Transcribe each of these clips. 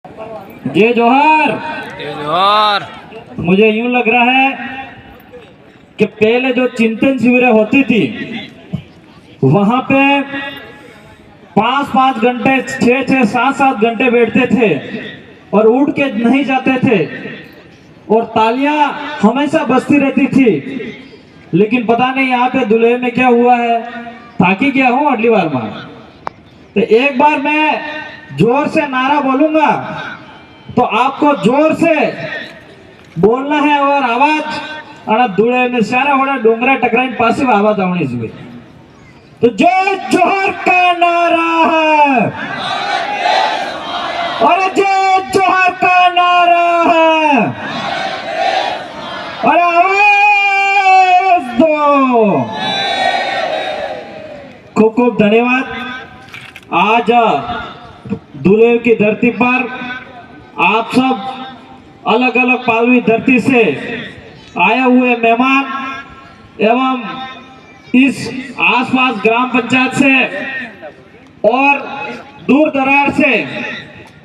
जय जोहार। जय जोहार। मुझे यूं लग रहा है कि पहले जो चिंतन शिविरें होती थी वहां पे 5-5 घंटे 6-6 7-7 घंटे बैठते थे और उठ के नहीं जाते थे और तालियां हमेशा बजती रहती थी। लेकिन पता नहीं यहाँ पे दूल्हे में क्या हुआ है, थाकी गया हूँ अगली बार में। तो एक बार मैं जोर से नारा बोलूंगा तो आपको जोर से बोलना है और आवाज અને ધૂળે ને સારા હોડા ડોંગરા ટકરાઈને પાછી આવાજ આવણી જોઈએ। तो जय जोहर का नारा है और जय जोहर का नारा है और आवाज दो। खूब खूब धन्यवाद। आज दूल्हे की धरती पर आप सब अलग अलग पालवी धरती से आए हुए मेहमान एवं इस आसपास ग्राम पंचायत से और दूर दरार से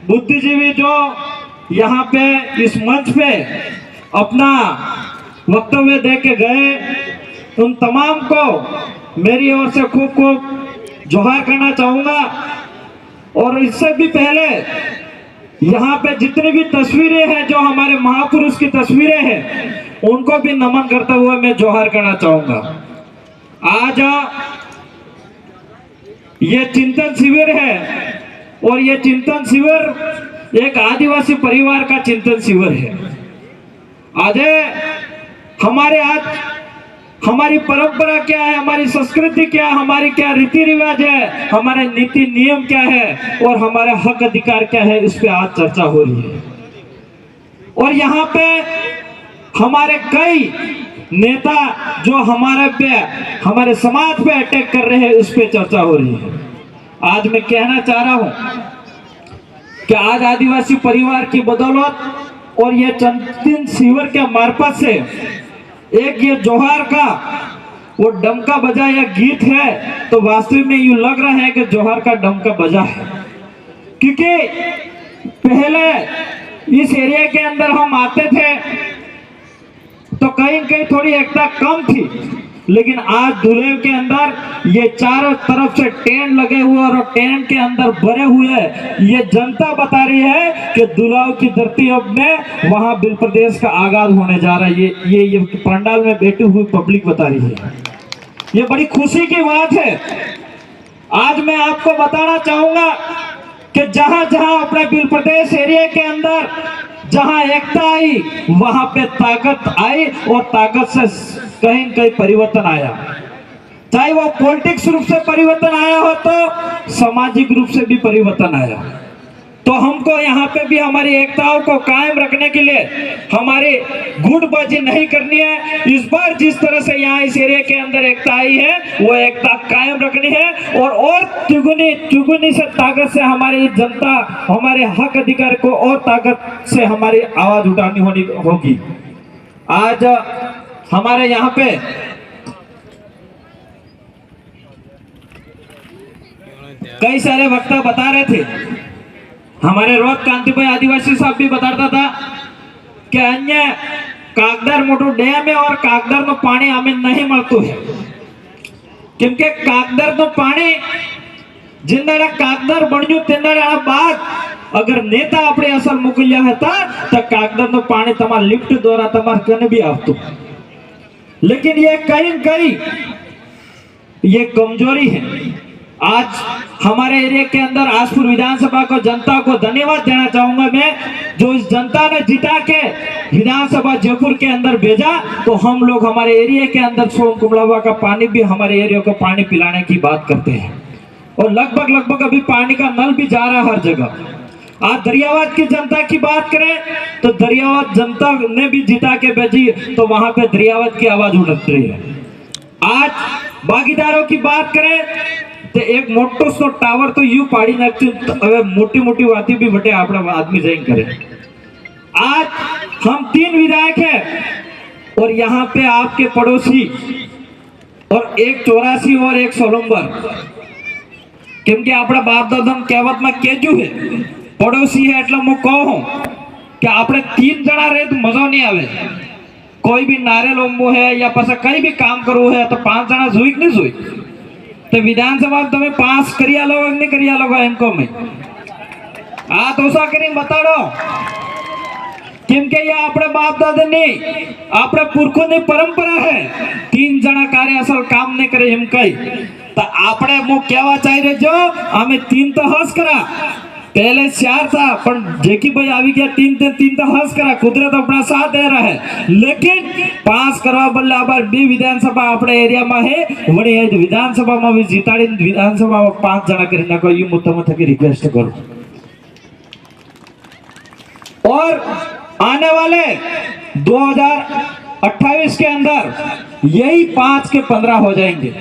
बुद्धिजीवी जो यहाँ पे इस मंच पे अपना वक्तव्य दे के गए, उन तमाम को मेरी ओर से खूब खूब जोहार करना चाहूंगा। और इससे भी पहले यहाँ पे जितनी भी तस्वीरें हैं जो हमारे महापुरुष की तस्वीरें हैं उनको भी नमन करते हुए मैं जोहार करना चाहूंगा। आज ये चिंतन शिविर है और ये चिंतन शिविर एक आदिवासी परिवार का चिंतन शिविर है। आज हमारी परंपरा क्या है, हमारी संस्कृति क्या है, हमारी क्या रीति रिवाज है, हमारे नीति नियम क्या है और हमारे हक अधिकार क्या है, इस पे आज चर्चा हो रही है। और यहाँ पे हमारे कई नेता जो हमारे समाज पे अटैक कर रहे हैं उस पे चर्चा हो रही है। आज मैं कहना चाह रहा हूं कि आज आदिवासी परिवार की बदौलत और ये चिंतन शिविर के मार्फत से एक ये जोहार का वो डमका बजा या गीत है तो वास्तव में यूं लग रहा है कि जोहार का डमका बजा है। क्योंकि पहले इस एरिया के अंदर हम आते थे तो कहीं कहीं थोड़ी एकता कम थी, लेकिन आज दूल्हे के अंदर ये चारों तरफ से टेंट लगे हुए और टेंट के अंदर भरे हुए ये जनता बता रही है कि दुलाव की धरती अब में वहां बिल प्रदेश का आगाज होने जा रहा है। ये पंडाल में बैठी हुई पब्लिक बता रही है। ये बड़ी खुशी की बात है। आज मैं आपको बताना चाहूंगा कि जहां जहां अपने बिल प्रदेश एरिया के अंदर जहां एकता आई वहां पे ताकत आई और ताकत से कहीं कहीं परिवर्तन आया। चाहे वो पॉलिटिक्स रूप से परिवर्तन आया हो तो सामाजिक रूप से भी परिवर्तन आया। तो हमको यहाँ पे भी हमारी एकताओं को कायम रखने के लिए हमारी गुटबाजी नहीं करनी है। इस बार जिस तरह से यहाँ इस एरिया के अंदर एकता आई है वो एकता कायम रखनी है और चुगुनी से ताकत से हमारी जनता हमारे हक अधिकार को और ताकत से हमारी आवाज उठानी होगी। आज हमारे यहाँ पे कई सारे वक्ता बता रहे थे, हमारे रोज कांतिभाई आदिवासी साहब भी बताता था कि अन्य कागदार मोटू डैम है और कागदार नो पानी हमें नहीं મળતું है। क्योंकि कागदार नो पानी जिंदाड़ा कागदार बन्यु तेंदाड़ा बाद अगर नेता अपने असल मोकल्या હતા तो कागदार नो पानी तमार लिफ्ट द्वारा तमार कने भी आवતું। लेकिन ये कहीं ये कमजोरी है। आज हमारे एरिया के अंदर आसपुर विधानसभा को जनता को धन्यवाद देना चाहूंगा मैं, जो इस जनता ने जिता के विधानसभा जयपुर के अंदर भेजा तो हम लोग हमारे एरिया के अंदर सोम कुमड़ावा का पानी भी हमारे एरिया को पानी पिलाने की बात करते हैं और लगभग अभी पानी का नल भी जा रहा है हर जगह। आज दरियावाद की जनता की बात करें तो दरियावाद जनता ने भी जिता के भेजी तो वहां पे दरियावाद की आवाज उठ रही है। आज भागीदारों की बात करें तो एक मोटो सो टावर तो यू पाड़ी नाख्यु मोटी मोटी बातें भी बटे अपना आदमी जैन करे। आज हम 3 विधायक हैं और यहाँ पे आपके पड़ोसी और एक 84 और एक 16 क्योंकि अपना बाप दादा कहावत में कहजू है પડોશી है એટલે હું કહું કે આપણે 3 જણા રહે તો મજો નહીં આવે। कोई भी नारे लोंबू है या पास कई भी काम करવું है तो 5 જણા જોઈ કે નહીં જોઈ? तो विधानसभा તમે પાસ કર્યા લો કે નહીં કર્યા લો એમ કહો મેં આ દોષા કરીને બતાડો કેમ કે ये આપણે બાપ દાદાની આપણે પુરખોની પરંપરા है 3 જણા કાર્ય અસલ કામ નહીં કરે એમ કઈ तो આપણે હું કહેવા ચાહી રહ્યો અમે 3 तो હસ કરા पहले 4 था पर जेकी भाई આવી ગયા 3 तो हंस करा कुदरत अपना साथ दे रहा है लेकिन पास करवा बदले आबार बी विधानसभा अपने एरिया में है वणी विधानसभा में भी जीताड़ी विधानसभा में 5 जना કરી નાખો ये मुद्दा थकी रिक्वेस्ट करूं। और आने वाले 2028 के अंदर यही 5 के 15 हो जाएंगे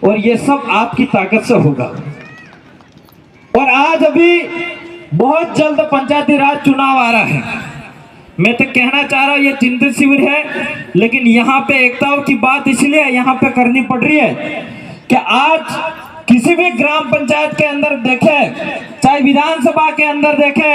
और ये सब आपकी ताकत से होगा। और आज अभी बहुत जल्द पंचायती राज चुनाव आ रहा है। मैं तो कहना चाह रहा हूँ ये चिंतित शिविर है लेकिन यहाँ पे एकता की बात इसलिए यहाँ पे करनी पड़ रही है कि आज किसी भी ग्राम पंचायत के अंदर देखे चाहे विधानसभा के अंदर देखे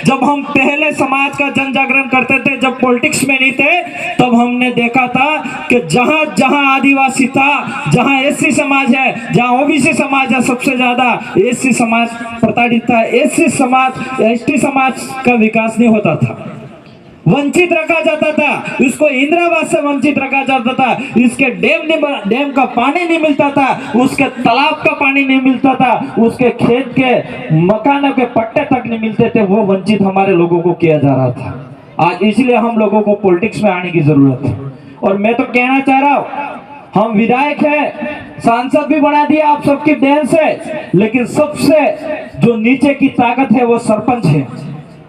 जब हम पहले समाज का जन जागरण करते थे जब पॉलिटिक्स में नहीं थे तब हमने देखा था कि जहां जहां आदिवासी था जहां एससी समाज है जहां ओबीसी समाज है सबसे ज्यादा एससी समाज प्रताड़ित था। एससी समाज एसटी समाज का विकास नहीं होता था वंचित रखा जाता था उसको इंदिरावास से वंचित रखा जाता था इसके डैम का पानी नहीं मिलता था उसके तालाब का पानी नहीं मिलता था उसके खेत के मकानों के पट्टे तक नहीं मिलते थे वो वंचित हमारे लोगों को किया जा रहा था। आज इसलिए हम लोगों को पॉलिटिक्स में आने की जरूरत है। और मैं तो कहना चाह रहा हूँ हम विधायक है सांसद भी बना दिया आप सबकी देन से लेकिन सबसे जो नीचे की ताकत है वो सरपंच है।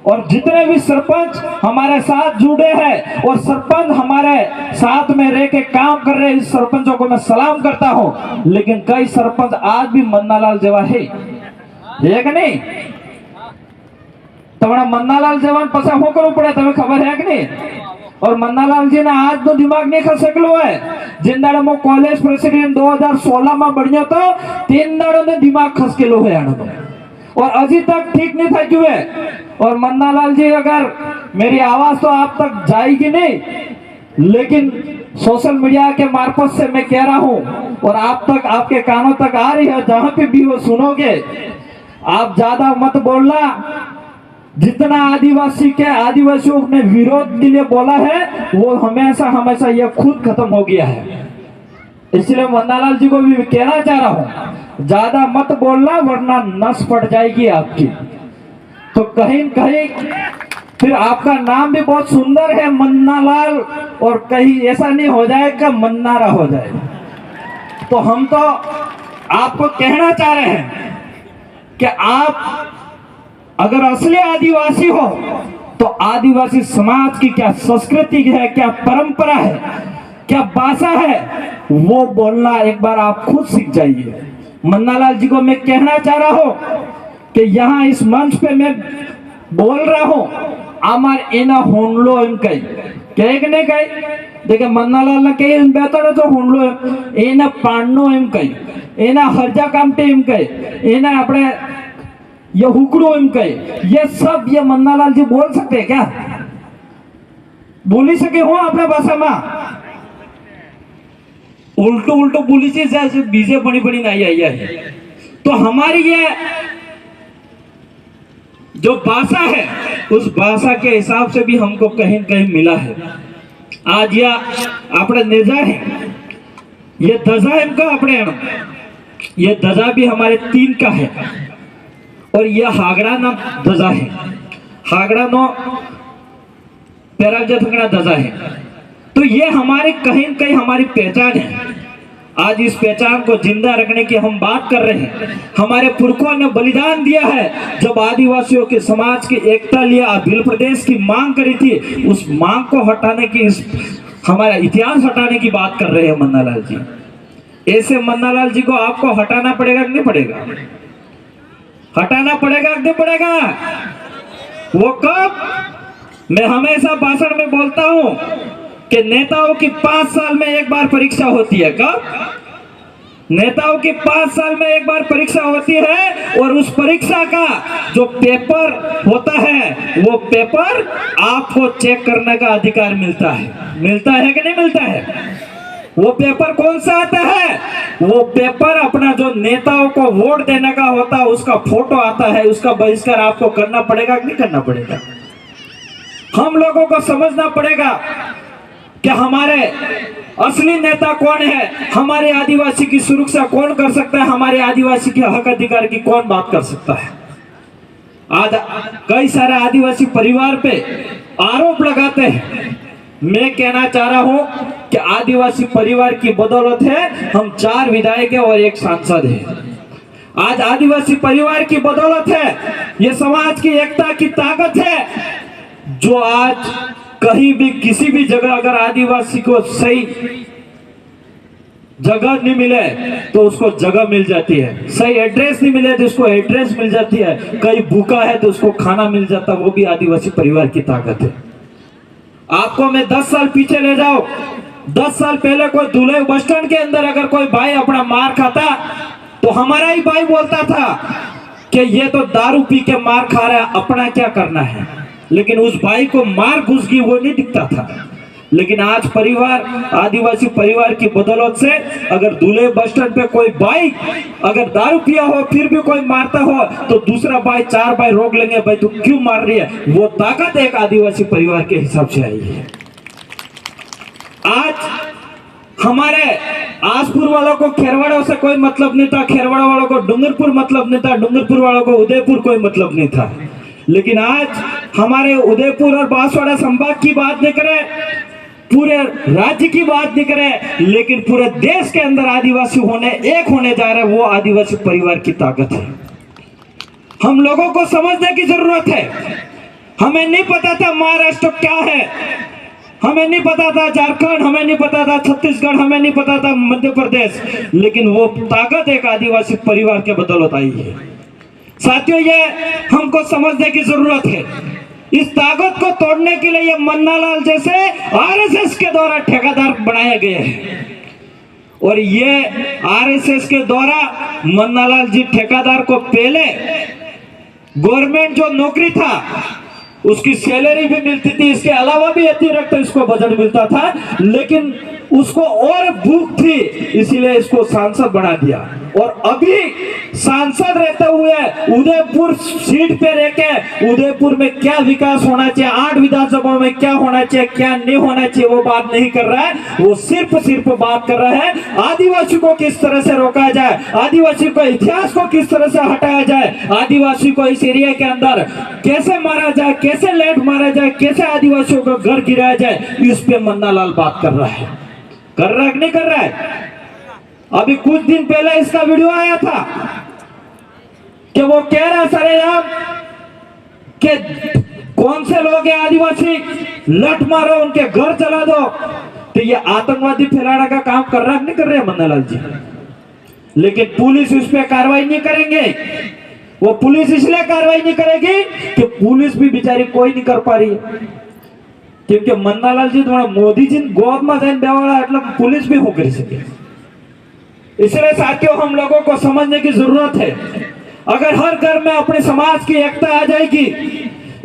और जितने भी सरपंच हमारे साथ जुड़े हैं और सरपंच हमारे साथ में रह के काम कर रहे हैं इस सरपंचों को मैं सलाम करता हूं। लेकिन कई सरपंच आज भी मन्नालाल जेवा है कि नहीं? तुम्हारा मन्नालाल जवान पसा हो करो पड़े तुम्हें खबर है कि नहीं? और मन्नालाल जी ने आज तो दिमाग नहीं खस सकलो है जिन दाड़े मो कॉलेज प्रेसिडेंट 2016 में बढ़िया तो 3 दाड़ों ने दिमाग खस के लो है और अभी तक ठीक नहीं था क्यों है। और मन्नालाल जी अगर मेरी आवाज तो आप तक जाएगी नहीं लेकिन सोशल मीडिया के मार्फत से मैं कह रहा हूं और आप तक आपके कानों तक आ रही है जहां पे भी वो सुनोगे आप ज्यादा मत बोलना। जितना आदिवासियों ने विरोध के लिए बोला है वो हमेशा हमेशा ये खुद खत्म हो गया है। इसलिए मन्नालाल जी को भी कहना चाह रहा हूं ज्यादा मत बोलना वरना नस पड़ जाएगी आपकी। तो कहीं कहीं फिर आपका नाम भी बहुत सुंदर है मन्नालाल और कहीं ऐसा नहीं हो जाएगा मन्नारा हो जाए। तो हम तो आपको कहना चाह रहे हैं कि आप अगर असली आदिवासी हो तो आदिवासी समाज की क्या संस्कृति है क्या परंपरा है क्या भाषा है वो बोलना एक बार आप खुद सीख जाइए। मन्नालाल जी को मैं कहना चाह रहा हूं कि यहाँ इस मंच पे मैं बोल रहा हूं आमार एना होंडलो एम कई कहे नहीं कही देखे मन्नालाल ने कही बेहतर तो होंडलो एना पांडनो एम कही एना हरजा कामटे एम कही एना अपने ये हुकड़ो एम कही ये सब ये मन्नालाल जी बोल सकते हैं क्या? बोली सके हो अपने भाषा में उल्टो उल्टो बोली चीज जैसे बीजे बड़ी बड़ी नहीं आई है। तो हमारी ये जो भाषा है उस भाषा के हिसाब से भी हमको कहीं कहीं मिला है। आज यह अपने नेजा है ये दजा है इनका अपने ये दजा भी हमारे 3 का है और यह हागड़ा ना दजा है हागड़ा नो पैराजथंगड़ा दजा है। तो ये हमारे कहीं कहीं हमारी पहचान है। आज इस पहचान को जिंदा रखने की हम बात कर रहे हैं। हमारे पुरखों ने बलिदान दिया है जब आदिवासियों के समाज की एकता लिए भील प्रदेश की मांग करी थी उस मांग को हटाने की हमारा इतिहास हटाने की बात कर रहे हैं मन्नालाल जी। ऐसे मन्नालाल जी को आपको हटाना पड़ेगा कि नहीं पड़ेगा? हटाना पड़ेगा कि नहीं पड़ेगा? वो कब? मैं हमेशा भाषण में बोलता हूं कि नेताओं की 5 साल में एक बार परीक्षा होती है। कब? नेताओं की 5 साल में एक बार परीक्षा होती है और उस परीक्षा का जो पेपर होता है वो पेपर आपको चेक करने का अधिकार मिलता है कि नहीं मिलता है? वो पेपर कौन सा आता है? वो पेपर अपना जो नेताओं को वोट देने का होता है उसका फोटो आता है, उसका बहिष्कार आपको करना पड़ेगा कि नहीं करना पड़ेगा? हम लोगों को समझना पड़ेगा कि हमारे असली नेता कौन है, हमारे आदिवासी की सुरक्षा कौन कर सकता है, हमारे आदिवासी के हक अधिकार की कौन बात कर सकता है। आज कई सारे आदिवासी परिवार पे आरोप लगाते हैं। मैं कहना चाह रहा हूं कि आदिवासी परिवार की बदौलत है हम 4 विधायक है और 1 सांसद है। आज आदिवासी परिवार की बदौलत है, ये समाज की एकता की ताकत है, जो आज कहीं भी किसी भी जगह अगर आदिवासी को सही जगह नहीं मिले तो उसको जगह मिल जाती है, सही एड्रेस नहीं मिले तो उसको एड्रेस मिल जाती है, कहीं भूखा है तो उसको खाना मिल जाता है। वो भी आदिवासी परिवार की ताकत है। आपको मैं 10 साल पीछे ले जाऊं, 10 साल पहले कोई दूल्हे बस स्टैंड के अंदर अगर कोई भाई अपना मार खाता तो हमारा ही भाई बोलता था कि ये तो दारू पी के मार खा रहा है, अपना क्या करना है। लेकिन उस भाई को मार घुस गई वो नहीं दिखता था। लेकिन आज परिवार, आदिवासी परिवार की बदौलत से अगर दूल्हे बस स्टैंड पे कोई भाई अगर दारू पिया हो फिर भी कोई मारता हो तो दूसरा भाई 4 भाई रोक लेंगे, भाई तू क्यों मार रही है। वो ताकत एक आदिवासी परिवार के हिसाब से आई है। आज हमारे आसपुर वालों को खेरवाड़ा से कोई मतलब नहीं था, खेरवाड़ा वालों को डूंगरपुर मतलब नहीं था, डूंगरपुर वालों को उदयपुर कोई मतलब नहीं था। लेकिन आज हमारे उदयपुर और बांसवाड़ा संभाग की बात नहीं करें, पूरे राज्य की बात नहीं करें, लेकिन पूरे देश के अंदर आदिवासी एक होने जा रहे हैं, वो आदिवासी परिवार की ताकत है। हम लोगों को समझने की जरूरत है। हमें नहीं पता था महाराष्ट्र क्या है, हमें नहीं पता था झारखंड, हमें नहीं पता था छत्तीसगढ़, हमें नहीं पता था मध्य प्रदेश, लेकिन वो ताकत एक आदिवासी परिवार के बदौलत आई है। साथियों, ये हमको समझने की जरूरत है। इस ताकत को तोड़ने के लिए ये मन्नालाल जैसे आरएसएस के द्वारा ठेकेदार बनाए गए हैं और ये आरएसएस के द्वारा मन्नालाल जी ठेकेदार को पहले गवर्नमेंट जो नौकरी था उसकी सैलरी भी मिलती थी, इसके अलावा भी अतिरिक्त इसको बजट मिलता था, लेकिन उसको और भूख थी इसीलिए इसको सांसद बना दिया। और अभी सांसद रहते हुए उदयपुर सीट पे रहकर उदयपुर में क्या विकास होना चाहिए, 8 विधानसभा में क्या होना चाहिए क्या नहीं होना चाहिए वो बात नहीं कर रहा है। वो सिर्फ बात कर रहा है आदिवासी को किस तरह से रोका जाए, आदिवासी को इतिहास को किस तरह से हटाया जाए, आदिवासी को इस एरिया के अंदर कैसे मारा जाए, कैसे लेट मारा जाए, कैसे आदिवासियों का घर गिराया जाए, इस पे मन्नालाल बात कर रहा है। कर रहा है कि नहीं कर रहा है? अभी कुछ दिन पहले इसका वीडियो आया था कि वो कह रहा सरेआम कि कौन से लोग हैं आदिवासी, लट मारो, उनके घर चला दो। तो ये आतंकवादी फैलाने का काम कर रहा है नहीं कर रहे मन्नालाल जी? लेकिन पुलिस उस पर कार्रवाई नहीं करेंगे। वो पुलिस इसलिए कार्रवाई नहीं करेगी कि पुलिस भी बेचारी कोई नहीं कर पा रही है, क्योंकि मन्नालाल जी थोड़ा मोदी जी गोद में जाइन बेवाड़ा એટલે पुलिस भी हो कर सके। इसलिए साथियों, हम लोगों को समझने की जरूरत है। अगर हर घर में अपने समाज की एकता आ जाएगी,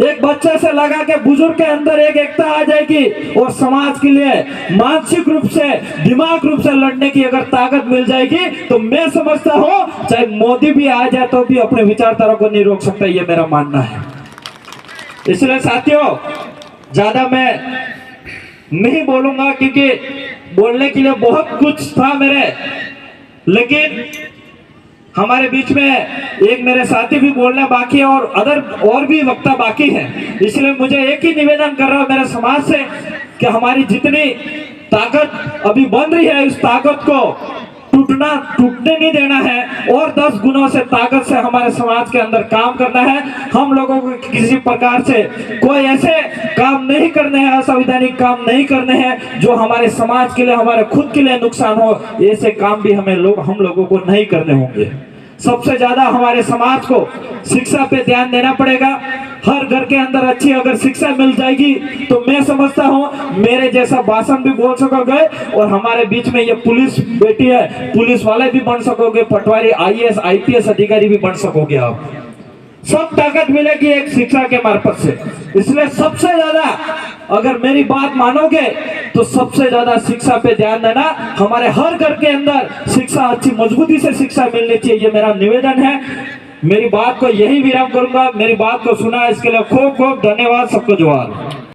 एक बच्चे से लगा के बुजुर्ग के अंदर एक एकता आ जाएगी और समाज के लिए मानसिक रूप से, दिमाग रूप से लड़ने की अगर ताकत मिल जाएगी, तो मैं समझता हूं चाहे मोदी भी आ जाए तो भी अपने विचारधारा को नहीं रोक सकता, ये मेरा मानना है। इसलिए साथियों, ज्यादा मैं नहीं बोलूंगा क्योंकि बोलने के लिए बहुत कुछ था मेरे, लेकिन हमारे बीच में एक मेरे साथी भी बोलना बाकी है और भी वक्ता बाकी है। इसलिए मुझे एक ही निवेदन कर रहा हूं मेरे समाज से कि हमारी जितनी ताकत अभी बन रही है, इस ताकत को टूटने नहीं देना है और 10 गुणों से ताकत से हमारे समाज के अंदर काम करना है। हम लोगों को किसी प्रकार से कोई ऐसे काम नहीं करने हैं, असंवैधानिक काम नहीं करने हैं जो हमारे समाज के लिए, हमारे खुद के लिए नुकसान हो। ऐसे काम भी हम लोगों को नहीं करने होंगे। सबसे ज्यादा हमारे समाज को शिक्षा पे ध्यान देना पड़ेगा। हर घर के अंदर अच्छी अगर शिक्षा मिल जाएगी तो मैं समझता हूँ मेरे जैसा भाषण भी बोल सकोगे, और हमारे बीच में ये पुलिस बेटी है, पुलिस वाले भी बन सकोगे, पटवारी IAS IPS अधिकारी भी बन सकोगे। आप सब ताकत मिलेगी एक शिक्षा के मार्फत से। इसलिए सबसे ज्यादा अगर मेरी बात मानोगे तो सबसे ज्यादा शिक्षा पे ध्यान देना। हमारे हर घर के अंदर शिक्षा, अच्छी मजबूती से शिक्षा मिलनी चाहिए, ये मेरा निवेदन है। मेरी बात को यही विराम करूंगा। मेरी बात को सुना इसके लिए खूब खूब धन्यवाद। सबको जोहार।